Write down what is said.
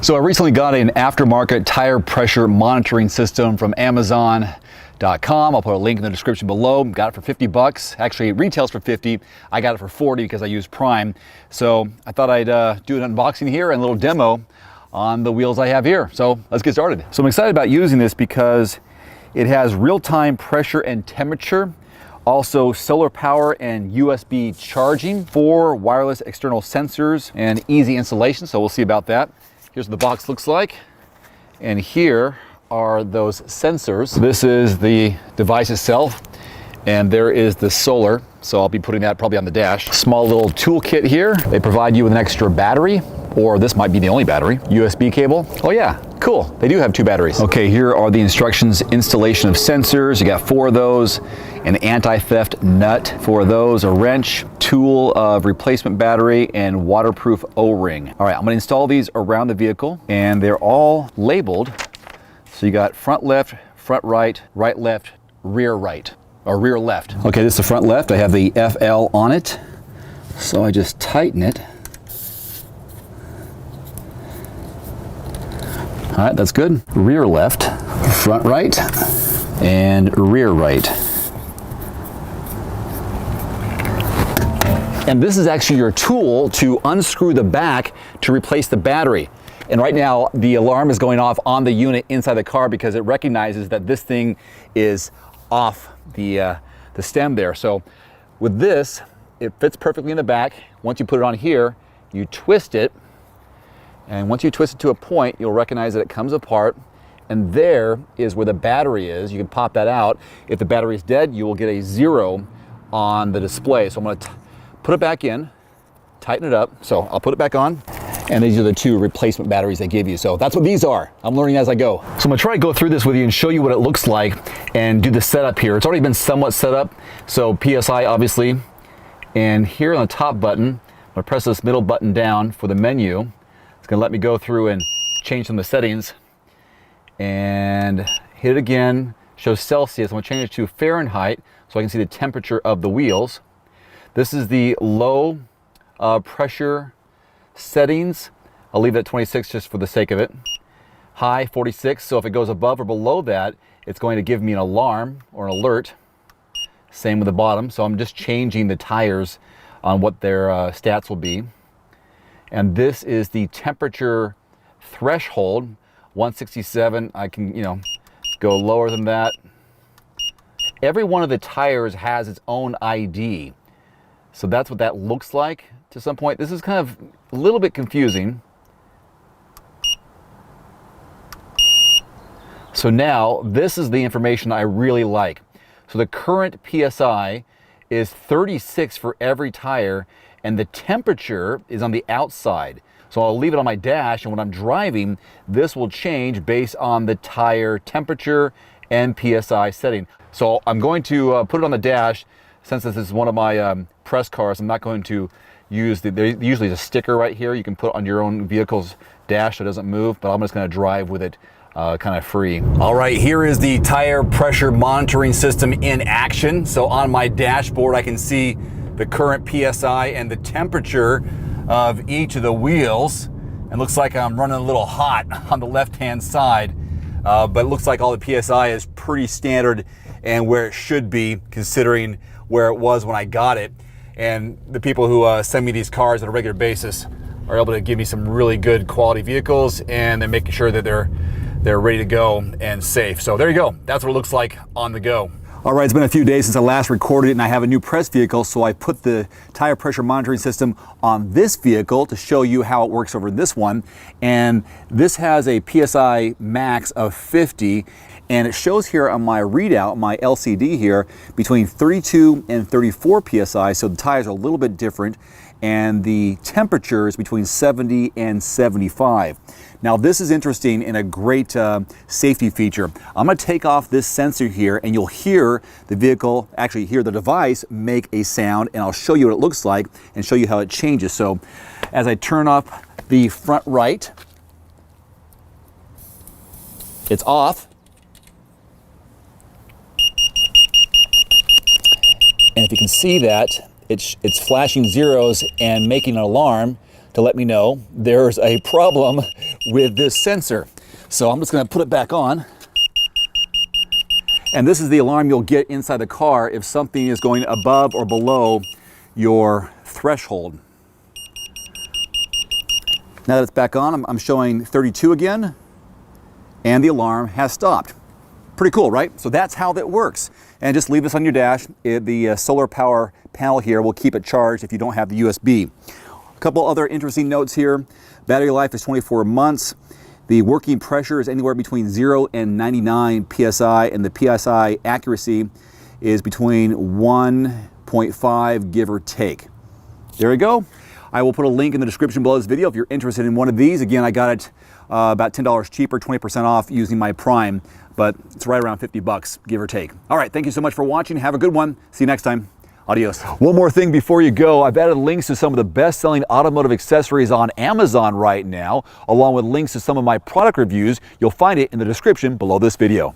So I recently got an aftermarket tire pressure monitoring system from Amazon.com. I'll put a link in the description below. Got it for 50 bucks. Actually, it retails for 50. I got it for 40 because I use Prime. So I thought I'd do an unboxing here and a little demo on the wheels I have here. So let's get started. So I'm excited about using this because it has real-time pressure and temperature, also solar power and USB charging, 4 wireless external sensors, and easy installation. So we'll see about that. Here's what the box looks like. And here are those sensors. This is the device itself, and there is the solar. So I'll be putting that probably on the dash. Small little toolkit here. They provide you with an extra battery, or this might be the only battery. USB cable. Oh yeah, cool. They do have 2 batteries. Okay, here are the instructions. Installation of sensors. You got 4 of those. An anti-theft nut for those, a wrench, tool of replacement battery, and waterproof O-ring. All right, I'm gonna install these around the vehicle, and they're all labeled. So you got front left, front right, right left, rear right, or rear left. Okay, this is the front left. I have the FL on it. So I just tighten it. All right, that's good. Rear left, front right, and rear right. And this is actually your tool to unscrew the back to replace the battery. And right now, the alarm is going off on the unit inside the car because it recognizes that this thing is off the stem there. So with this, it fits perfectly in the back. Once you put it on here, you twist it. And once you twist it to a point, you'll recognize that it comes apart. And there is where the battery is. You can pop that out. If the battery is dead, you will get a 0 on the display. So I'm going to put it back in, tighten it up. So I'll put it back on. And these are the 2 replacement batteries they give you. So that's what these are. I'm learning as I go. So I'm gonna try to go through this with you and show you what it looks like and do the setup here. It's already been somewhat set up. So PSI obviously. And here on the top button, I'm gonna press this middle button down for the menu. It's gonna let me go through and change some of the settings. And hit it again, shows Celsius. I'm gonna change it to Fahrenheit so I can see the temperature of the wheels. This is the low pressure settings. I'll leave it at 26 just for the sake of it. High, 46, so if it goes above or below that, it's going to give me an alarm or an alert. Same with the bottom, so I'm just changing the tires on what their stats will be. And this is the temperature threshold, 167. I can, go lower than that. Every one of the tires has its own ID. So that's what that looks like to some point. This is kind of a little bit confusing. So now this is the information I really like. So the current PSI is 36 for every tire, and the temperature is on the outside. So I'll leave it on my dash, and when I'm driving, this will change based on the tire temperature and PSI setting. So I'm going to put it on the dash. Since this is one of my press cars, I'm not going to use there usually is a sticker right here you can put on your own vehicle's dash so it doesn't move, but I'm just going to drive with it kind of free. All right, here is the tire pressure monitoring system in action. So on my dashboard, I can see the current PSI and the temperature of each of the wheels. And looks like I'm running a little hot on the left-hand side, but it looks like all the PSI is pretty standard and where it should be considering where it was when I got it. And the people who send me these cars on a regular basis are able to give me some really good quality vehicles, and they're making sure that they're ready to go and safe. So there you go. That's what it looks like on the go. All right, it's been a few days since I last recorded it, and I have a new press vehicle, so I put the tire pressure monitoring system on this vehicle to show you how it works over this one. And this has a PSI max of 50, and it shows here on my readout, my LCD here, between 32 and 34 PSI, so the tires are a little bit different, and the temperature is between 70 and 75. Now this is interesting and a great safety feature. I'm going to take off this sensor here, and you'll hear the vehicle, actually hear the device make a sound, and I'll show you what it looks like and show you how it changes. So as I turn up the front right, it's off. And if you can see that, it's flashing zeros and making an alarm. to let me know there's a problem with this sensor. So I'm just going to put it back on. And this is the alarm you'll get inside the car if something is going above or below your threshold. Now that it's back on, I'm showing 32 again, and the alarm has stopped. Pretty cool, right? So that's how that works. And just leave this on your dash. The solar power panel here will keep it charged if you don't have the USB. A couple other interesting notes here. Battery life is 24 months. The working pressure is anywhere between 0 and 99 PSI, and the PSI accuracy is between 1.5, give or take. There you go. I will put a link in the description below this video if you're interested in one of these. Again, I got it about $10 cheaper, 20% off using my Prime, but it's right around 50 bucks, give or take. All right, thank you so much for watching. Have a good one. See you next time. Adios. One more thing before you go, I've added links to some of the best-selling automotive accessories on Amazon right now, along with links to some of my product reviews. You'll find it in the description below this video.